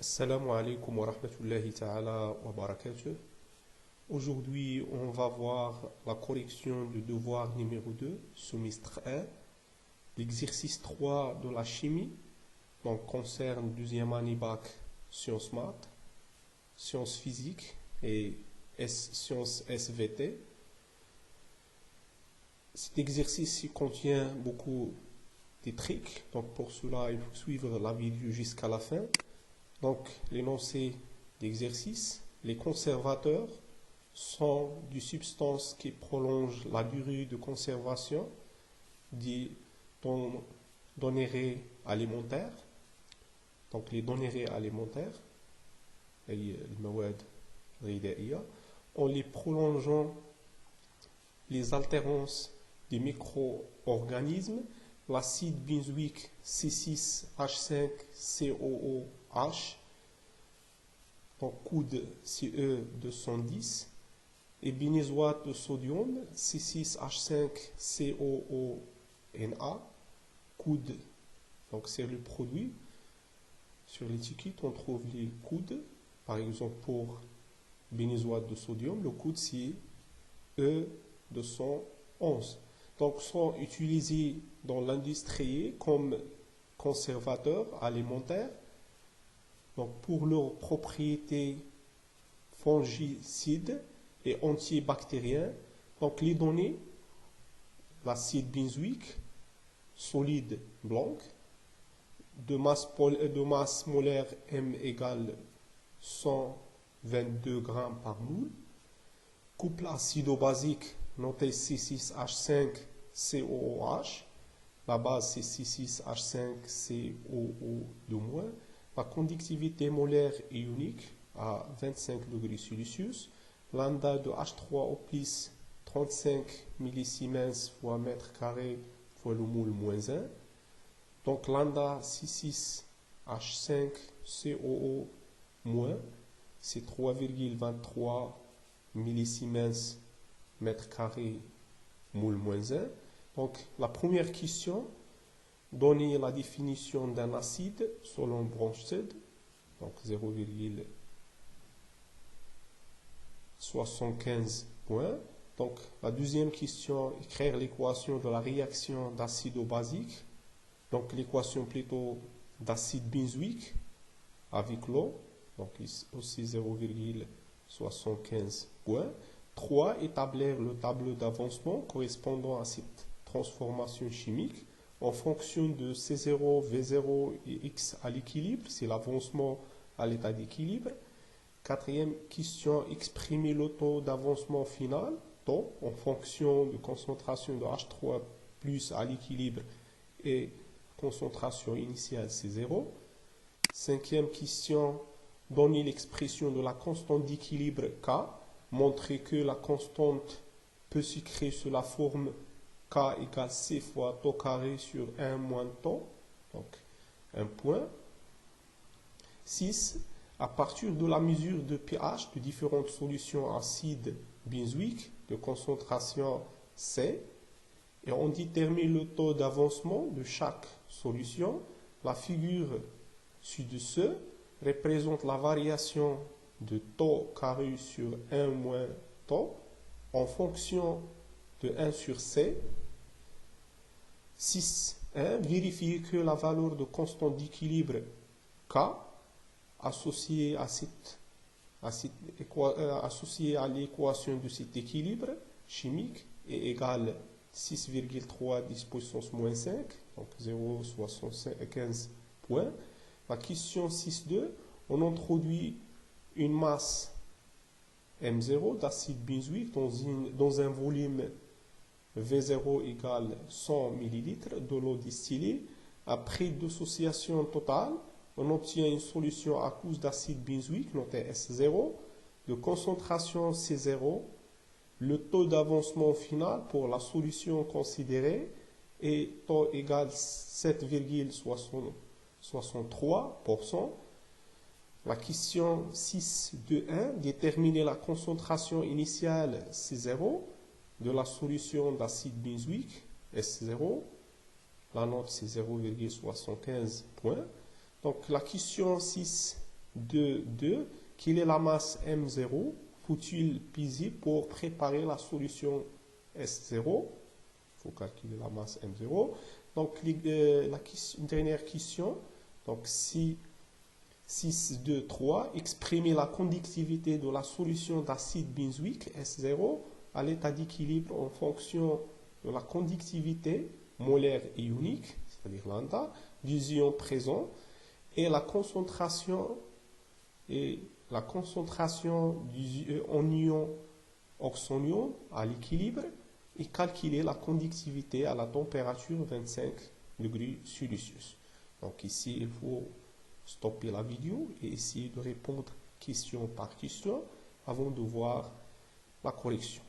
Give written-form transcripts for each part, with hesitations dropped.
Assalamu alaikum wa rahmatullahi ta'ala wa barakatuh. Aujourd'hui, on va voir la correction du devoir numéro 2, semestre 1, l'exercice 3 de la chimie, donc concerne deuxième année bac sciences maths, sciences physiques et sciences SVT. Cet exercice contient beaucoup de tricks, donc pour cela, il faut suivre la vidéo jusqu'à la fin. Donc, l'énoncé d'exercice, les conservateurs sont des substances qui prolongent la durée de conservation des donnerets alimentaires. Donc, les donnerets alimentaires, en les prolongeant les altérances des micro-organismes, l'acide benzoïque C6H5COOH, donc coude CE210, et bénézoate de sodium C6H5COONA, coude, donc c'est le produit. Sur l'étiquette, on trouve les coudes. Par exemple, pour bénézoate de sodium, le coude c'est E211. Donc, sont utilisés dans l'industrie comme conservateurs alimentaires, donc pour leurs propriétés fongicides et antibactériens. Donc, les données, l'acide benzoïque, solide blanc, de masse molaire M égale 122 grammes par moule, couple acido-basique noté C6H5COOH, la base c'est C6H5COO2-. La conductivité molaire est unique à 25 degrés Celsius. Lambda de H3O plus 35 millisiemens fois mètre carré fois le moule moins 1. Donc lambda C6H5COO- c'est 3,23 millisiemens mètre carré moule moins 1. Donc la première question, donner la définition d'un acide selon Bronsted, donc 0,75 points. Donc la deuxième question, écrire l'équation de la réaction d'acido-basique, donc l'équation plutôt d'acide benzoïque avec l'eau, donc aussi 0,75 points. 3. Établir le tableau d'avancement correspondant à cette transformation chimique en fonction de C0, V0 et X à l'équilibre, c'est l'avancement à l'état d'équilibre. Quatrième question, exprimer le taux d'avancement final, donc en fonction de concentration de H3 plus à l'équilibre et concentration initiale C0. Cinquième question, donner l'expression de la constante d'équilibre K, montrer que la constante peut s'écrire sous la forme K égale C fois taux carré sur 1 moins taux, donc un point. 6. À partir de la mesure de pH de différentes solutions acides benzoïques de concentration C, et on détermine le taux d'avancement de chaque solution. La figure ci-dessous représente la variation de taux carré sur 1 moins taux en fonction de 1 sur C. 6.1. Vérifier que la valeur de constante d'équilibre K associée à l'équation de cet équilibre chimique est égale 6,3 10 puissance moins 5, donc 0,75 points. La question 6.2, on introduit une masse M0 d'acide benzoïque dans un volume V0 égale 100 ml de l'eau distillée. Après dissociation totale, on obtient une solution aqueuse d'acide benzoïque notée S0 de concentration C0. Le taux d'avancement final pour la solution considérée est taux égal 7,63%. La question 6.2.1, déterminer la concentration initiale C0 de la solution d'acide benzoïque S0. La note c'est 0,75 points. Donc la question 6 de 2, quelle est la masse M0? Faut-il peser pour préparer la solution S0? Il faut calculer la masse M0. Donc, une dernière question. Donc, si 6, 2, 3, exprimer la conductivité de la solution d'acide benzoïque S0 à l'état d'équilibre en fonction de la conductivité molaire et ionique, c'est-à-dire lambda, des ions présents et la concentration en ion oxonium à l'équilibre et calculer la conductivité à la température 25 degrés Celsius. Donc ici, il faut stopper la vidéo et essayer de répondre question par question avant de voir la correction.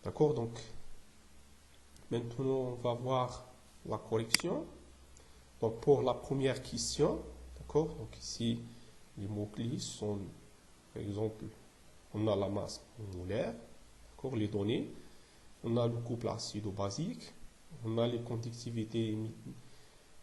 D'accord? Donc, maintenant, on va voir la correction. Donc, pour la première question, d'accord? Donc, ici, les mots-clés sont, par exemple, on a la masse molaire, d'accord? Les données, on a le couple acido-basique, on a les conductivités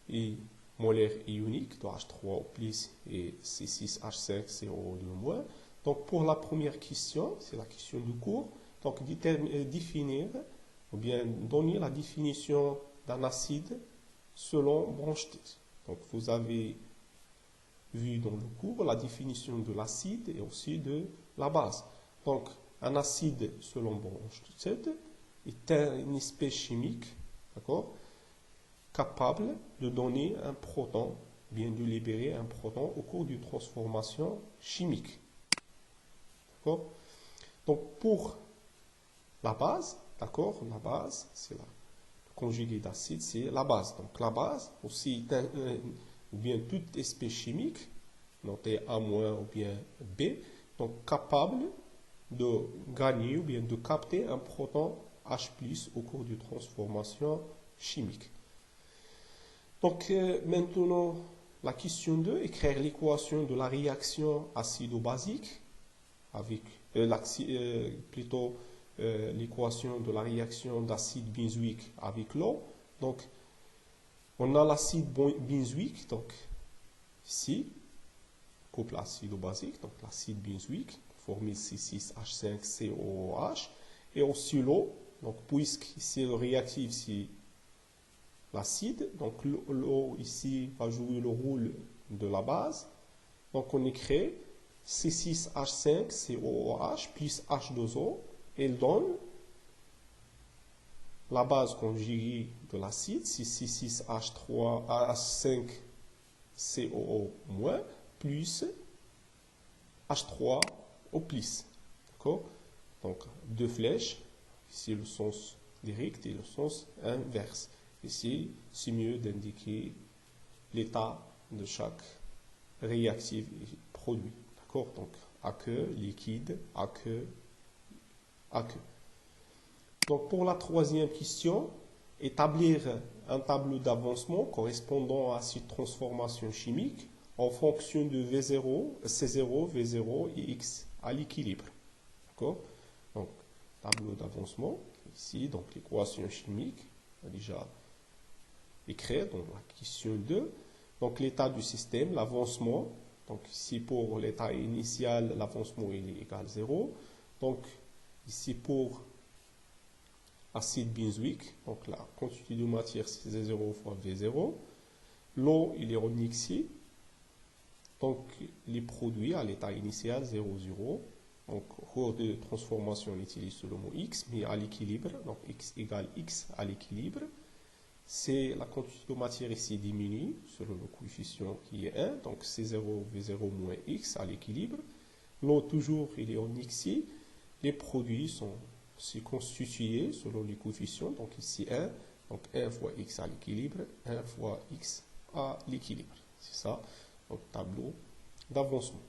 et molaire et ionique de H3O+ et C6H5CO2-. Donc, pour la première question, c'est la question du cours, donc définir ou bien donner la définition d'un acide selon branche-T. Donc, vous avez vu dans le cours la définition de l'acide et aussi de la base. Donc, un acide selon branche-T est une espèce chimique, d'accord, capable de donner un proton, bien de libérer un proton au cours d'une transformation chimique. D'accord? Donc, pour la base, d'accord, la base, c'est le conjugué d'acide, c'est la base. Donc, la base, aussi, ou bien toute espèce chimique, notée A- ou bien B, donc capable de gagner ou bien de capter un proton H+ au cours d'une transformation chimique. Donc, maintenant, la question 2, écrire l'équation de la réaction acido-basique avec l'équation de la réaction d'acide benzoïque avec l'eau. Donc, on a l'acide benzoïque, donc ici, couple acido-basique, donc l'acide benzoïque, formule C6H5COOH, et aussi l'eau, donc puisque ici le réactif, c'est l'acide, donc l'eau ici va jouer le rôle de la base. Donc on écrit C6H5COOH plus H2O, elle donne la base conjuguée de l'acide, c'est C6H5COO- plus H3O+. D'accord? Donc deux flèches, ici le sens direct et le sens inverse. Ici, c'est mieux d'indiquer l'état de chaque réactif produit. D'accord? Donc, aqueux, liquide, aqueux, aqueux. Donc, pour la troisième question, établir un tableau d'avancement correspondant à cette transformation chimique en fonction de V0, C0, V0 et X à l'équilibre. D'accord? Donc, tableau d'avancement, ici, donc l'équation chimique, déjà écrire dans la question 2. Donc l'état du système, l'avancement. Donc ici pour l'état initial, l'avancement il est égal à 0. Donc ici pour acide benzoïque, donc la quantité de matière c'est 0 fois V0. L'eau il est en ici. Donc les produits à l'état initial 0, 0. Donc au cours de transformation on utilise le mot X, mais à l'équilibre, donc X égale X à l'équilibre. C'est la quantité de matière ici diminue selon le coefficient qui est 1, donc c'est 0, V0 moins X à l'équilibre. L'eau toujours, il est en Xi. Les produits sont constitués selon les coefficients, donc ici 1, donc 1 fois X à l'équilibre, 1 fois X à l'équilibre. C'est ça, donc tableau d'avancement.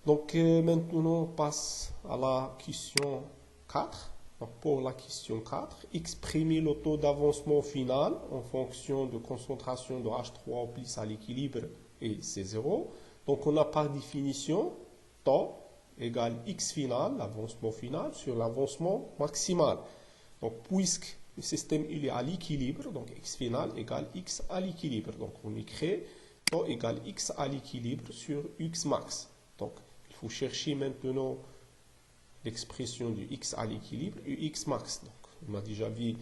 Donc maintenant on passe à la question 4. Donc, pour la question 4, exprimer le taux d'avancement final en fonction de concentration de H3O+ à l'équilibre et C0. Donc, on a par définition temps égale X final, l'avancement final, sur l'avancement maximal. Donc, puisque le système il est à l'équilibre, donc X final égale X à l'équilibre. Donc, on écrit taux égale x à l'équilibre sur x max. Donc, il faut chercher maintenant l'expression du x à l'équilibre et x max. Donc, on a déjà vu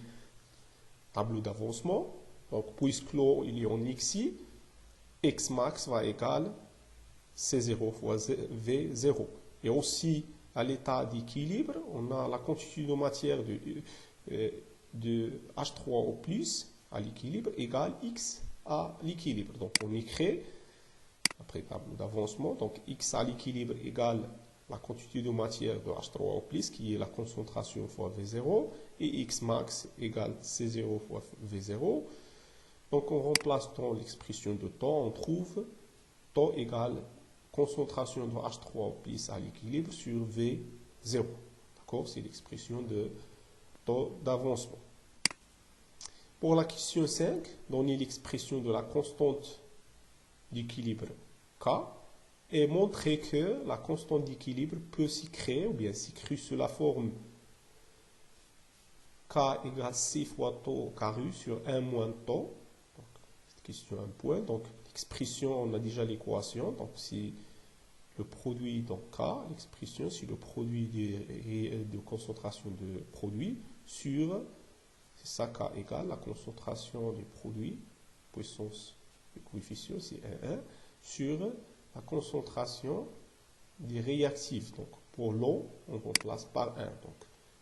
tableau d'avancement. Donc, puisque l'eau il est en xi, x max va égal C0 fois V0. Et aussi, à l'état d'équilibre, on a la quantité de matière de H3O plus à l'équilibre égale X à l'équilibre. Donc, on écrit, après tableau d'avancement, donc X à l'équilibre égale la quantité de matière de H3O plus, qui est la concentration fois V0, et X max égale C0 fois V0. Donc, on remplace dans l'expression de temps, on trouve temps égale concentration de H3O plus à l'équilibre sur V0. D'accord? C'est l'expression de taux d'avancement. Pour la question 5, donner l'expression de la constante d'équilibre K et montrer que la constante d'équilibre peut s'écrire ou bien s'écrire sous la forme K égale C fois taux carré sur 1 moins taux. Donc, cette question a un point. Donc, l'expression, on a déjà l'équation. Donc, c'est le produit dans K, l'expression, c'est le produit de concentration de produit sur, c'est ça K égale la concentration du produit, puissance du coefficient, c'est 1, sur la concentration des réactifs. Donc, pour l'eau, on remplace par 1. Donc,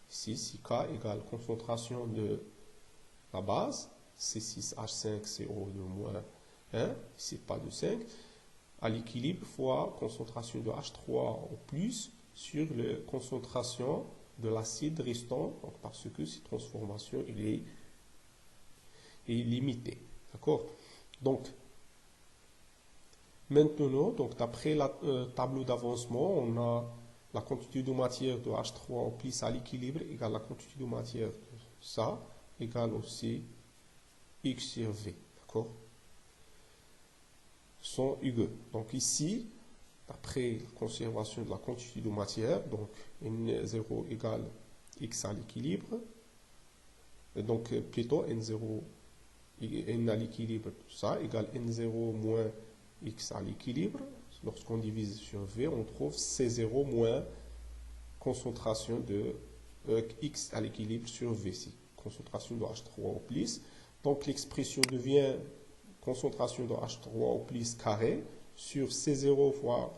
ici, si K égale concentration de la base, C6H5CO2 moins 1, ici pas de 5, à l'équilibre fois concentration de H3 au plus sur la concentration de l'acide restant, donc parce que cette transformation est limitée. D'accord? Donc, maintenant, d'après le tableau d'avancement, on a la quantité de matière de H3 au plus à l'équilibre égale la quantité de matière de ça égale aussi X sur V. D'accord? Sont égaux. Donc ici, après la conservation de la quantité de matière, donc N0 égale X à l'équilibre, donc plutôt N0, N à l'équilibre, ça égale N0 moins X à l'équilibre. Lorsqu'on divise sur V, on trouve C0 moins concentration de X à l'équilibre sur V, c'est concentration de H3O plus. Donc l'expression devient concentration de H3O plus carré sur C0 fois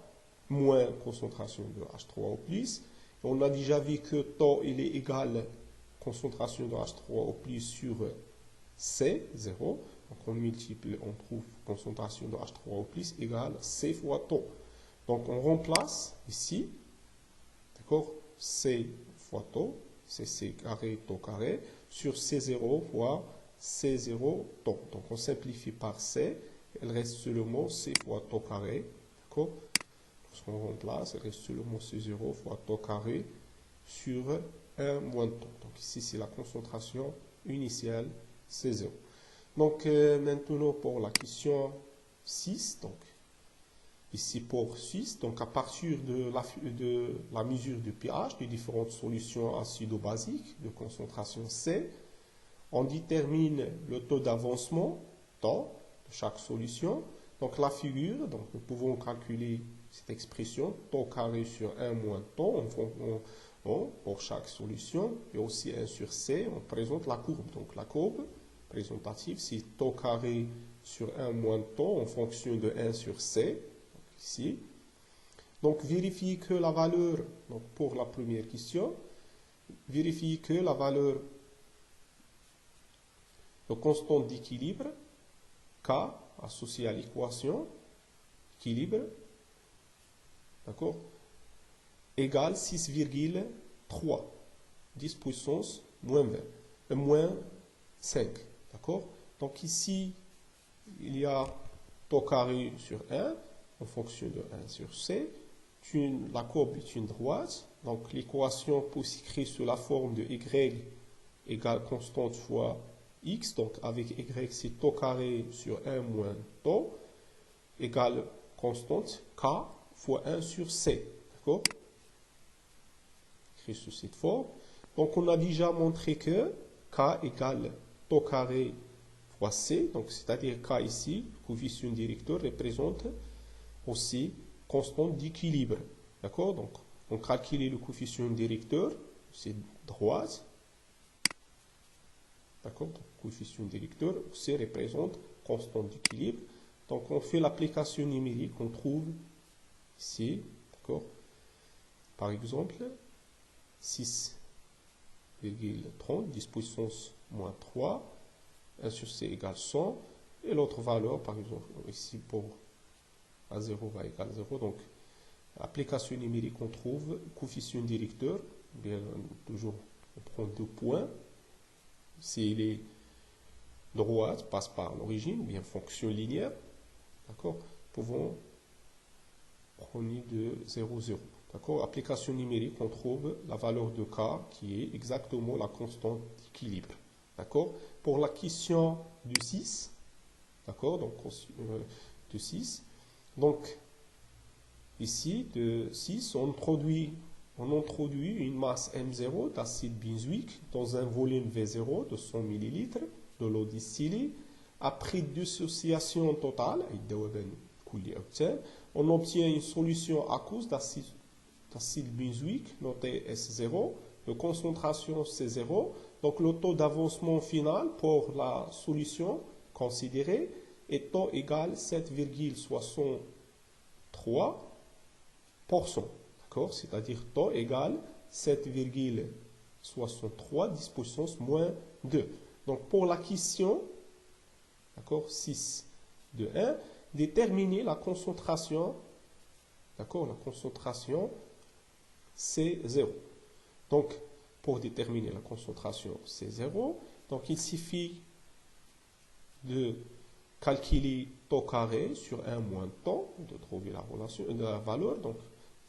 moins concentration de H3O plus. Et on a déjà vu que taux il est égal concentration de H3O plus sur C0. Donc on multiplie, on trouve concentration de H3O plus égale C fois taux. Donc on remplace ici, d'accord, C fois taux, c'est C carré, taux carré, sur C0 fois C0 taux. Donc on simplifie par C, il reste seulement C fois taux carré. D'accord? Lorsqu'on remplace, il reste seulement C0 fois taux carré sur 1 moins taux. Donc ici c'est la concentration initiale C0. Donc maintenant pour la question 6, donc ici pour 6, donc à partir de la mesure du pH de différentes solutions acido-basiques de concentration C, on détermine le taux d'avancement, temps, de chaque solution. Donc la figure, donc nous pouvons calculer cette expression, taux carré sur 1 moins taux, pour chaque solution, et aussi 1 sur C, on présente la courbe. Donc la courbe présentative, c'est taux carré sur 1 moins taux en fonction de 1 sur C, donc ici. Donc vérifiez que la valeur, donc pour la première question, vérifiez que la valeur de constante d'équilibre, K, associée à l'équation, équilibre, d'accord, égale 6,3, 10 puissance moins 20, moins 5, d'accord. Donc ici, il y a taux carré sur 1, en fonction de 1 sur C, la courbe est une droite, donc l'équation peut s'écrire sous la forme de Y égale constante fois X, donc avec Y c'est taux carré sur 1 moins taux, égale constante K fois 1 sur C, d'accord? Écrit sous cette forme. Donc on a déjà montré que K égale taux carré fois C, donc c'est-à-dire K ici, coefficient directeur, représente aussi constante d'équilibre. D'accord? Donc, on calcule le coefficient directeur, c'est droite. D'accord? Donc, coefficient directeur, C représente constante d'équilibre. Donc, on fait l'application numérique, on trouve ici, d'accord? Par exemple, 6,30, 10 puissance moins 3, 1 sur C égale 100, et l'autre valeur, par exemple, ici pour A0 va égal 0, donc application numérique, on trouve coefficient directeur, bien toujours on prend 2 points, s'il est droite, passe par l'origine, ou bien fonction linéaire, d'accord, pouvons prendre de 0, 0. D'accord, application numérique, on trouve la valeur de K qui est exactement la constante d'équilibre. D'accord, pour la question du 6, d'accord, donc de 6, donc ici de 6, on introduit une masse M0 d'acide benzoïque dans un volume V0 de 100 ml de l'eau distillée. Après dissociation totale, on obtient une solution aqueuse d'acide benzoïque noté S0, de concentration C0. Donc le taux d'avancement final pour la solution considérée est taux égal 7,63%. D'accord? C'est-à-dire taux égal 7,63 10 puissance moins 2. Donc pour la question, d'accord, 6 de 1, déterminer la concentration, d'accord, la concentration C0. Donc pour déterminer la concentration C0, donc il suffit de calculer taux carré sur 1 moins taux, de trouver la relation de la valeur. Donc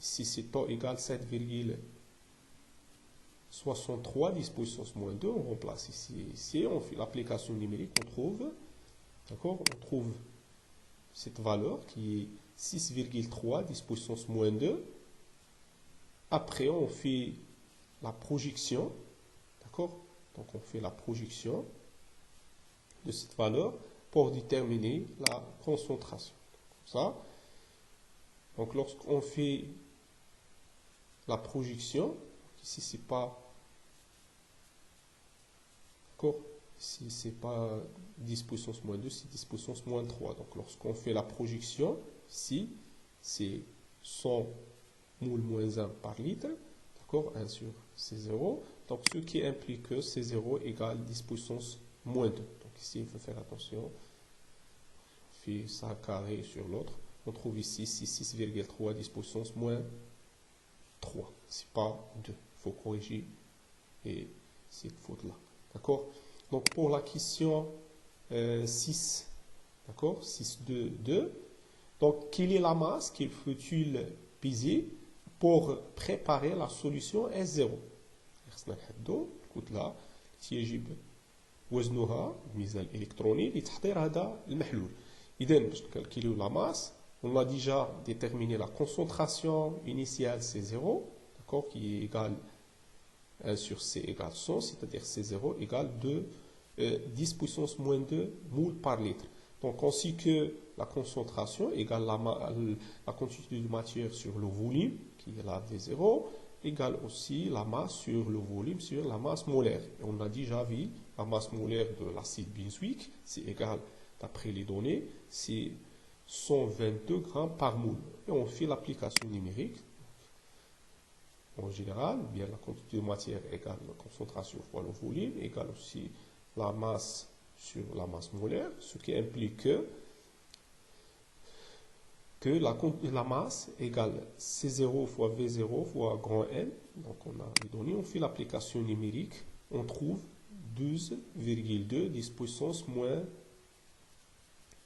ici c'est taux égal 7,63 10 puissance moins 2, on remplace ici, on fait l'application numérique, on trouve, d'accord, on trouve cette valeur qui est 6,3 10 puissance moins 2. Après on fait la projection, d'accord, donc on fait la projection de cette valeur pour déterminer la concentration. Comme ça. Donc lorsqu'on fait la projection, ici c'est pas, d'accord, ici c'est pas 10 puissance moins 2, c'est 10 puissance moins 3. Donc lorsqu'on fait la projection, ici c'est 100 moules moins 1 par litre, d'accord, 1 sur C0. Donc ce qui implique que C0 égale 10 puissance moins 2. Donc ici il faut faire attention. On fait ça carré sur l'autre. On trouve ici 6,3 10 puissance moins 3. C'est pas 2. Il faut corriger cette faute-là. D'accord? Donc pour la question 6, d'accord? 6,2. Donc quelle est la masse qu'il faut-il peser pour préparer la solution S0? خصنا نحددوا الكتلة التي يجب وزنها الميزان الإلكتروني لتحضير هذا المحلول. إذا باش نكالكيليو لا ماس on a déjà déterminé la concentration initiale C0, d'accord, qui est égale 1 sur C égale 100, c'est-à-dire C0 égale 10 puissance moins 2 moules par litre. Donc ainsi que la concentration égale la quantité de matière sur le volume, qui est la V0, égale aussi la masse sur le volume sur la masse molaire. Et on a déjà vu la masse molaire de l'acide benzoïque, c'est égal, d'après les données, c'est 122 grammes par moule. Et on fait l'application numérique. En général, bien la quantité de matière égale la concentration fois le volume, égale aussi la masse sur la masse molaire, ce qui implique que la masse égale C0 fois V0 fois grand N. Donc on a les données, on fait l'application numérique, on trouve 12,2 10 puissance moins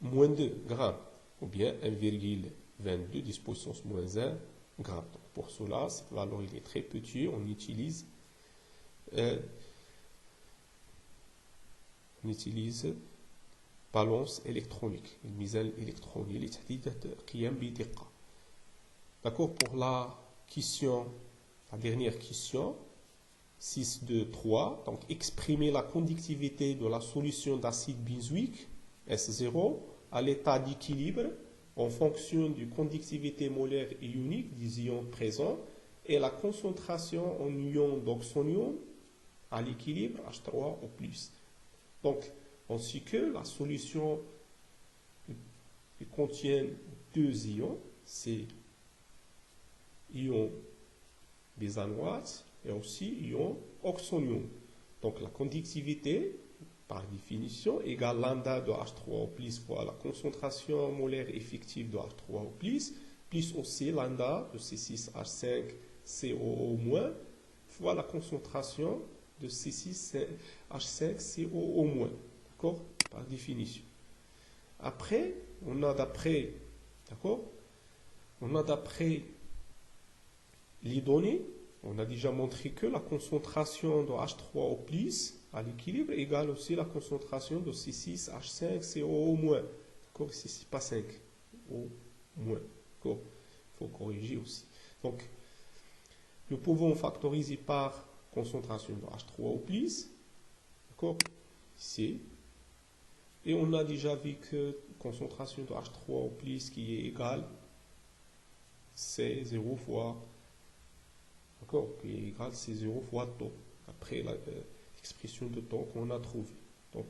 2 grammes, ou bien 1,22 10 puissance moins 1 gramme. Donc pour cela, cette valeur il est très petit, on utilise balance électronique, الميزان الإلكتروني لتحديد قيم بدقة. D'accord, pour la question, la dernière question, 6, 2, 3. Donc, exprimer la conductivité de la solution d'acide benzoïque, S0, à l'état d'équilibre en fonction de la conductivité molaire et ionique des ions présents et la concentration en ions d'oxonium à l'équilibre H3 au plus. Donc, ainsi que la solution contient deux ions, c'est ion bésanoate et aussi ion oxonium. Donc, la conductivité, par définition, égale lambda de H3 au plus fois la concentration molaire effective de H3 au plus aussi lambda de C6H5COO- fois la concentration de C6H5COO-. D'accord? Par définition. Après, on a d'après les données, on a déjà montré que la concentration de H3 au plus à l'équilibre égale aussi la concentration de C6H5COO-. D'accord? Ici, c'est pas 5. Au moins. D'accord? Il faut corriger aussi. Donc, nous pouvons factoriser par concentration de H3 au plus. D'accord? Ici. Et on a déjà vu que concentration de H3 au plus qui est égale C0 fois, d'accord, qui est égal C0 fois taux, après l'expression de taux qu'on a trouvée. Donc,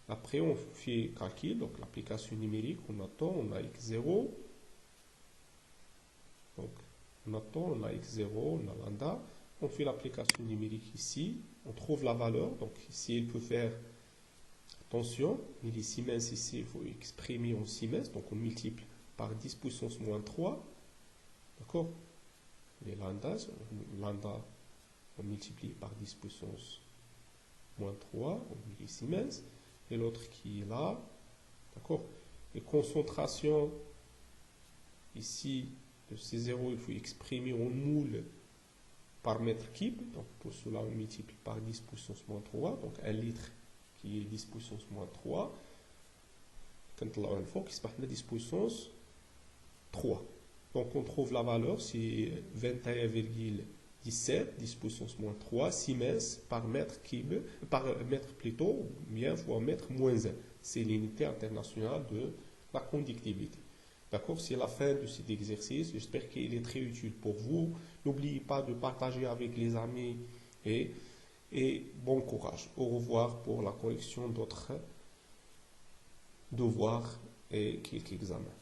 après on fait calcul, donc l'application numérique, on a taux, on a x0, donc on a taux, on a x0, on a lambda, on fait l'application numérique ici, on trouve la valeur, donc ici il peut faire, attention, millisiemens ici, il faut exprimer en siemens, donc on multiplie par 10 puissance moins 3, d'accord? Les lambdas, lambda, on multiplie par 10 puissance moins 3 en millisiemens, et l'autre qui est là, d'accord? Les concentrations, ici, de C0, il faut exprimer en moules par mètre cube, donc pour cela on multiplie par 10 puissance moins 3, donc 1 litre qui est 10 puissance moins 3, quand on le fait, qui 10 puissance 3. Donc on trouve la valeur, c'est 21,17, 10 puissance moins 3, Siemens par mètre cube, par mètre plutôt, ou bien fois mètre moins 1. C'est l'unité internationale de la conductivité. D'accord? C'est la fin de cet exercice. J'espère qu'il est très utile pour vous. N'oubliez pas de partager avec les amis et bon courage. Au revoir pour la correction d'autres devoirs et quelques examens.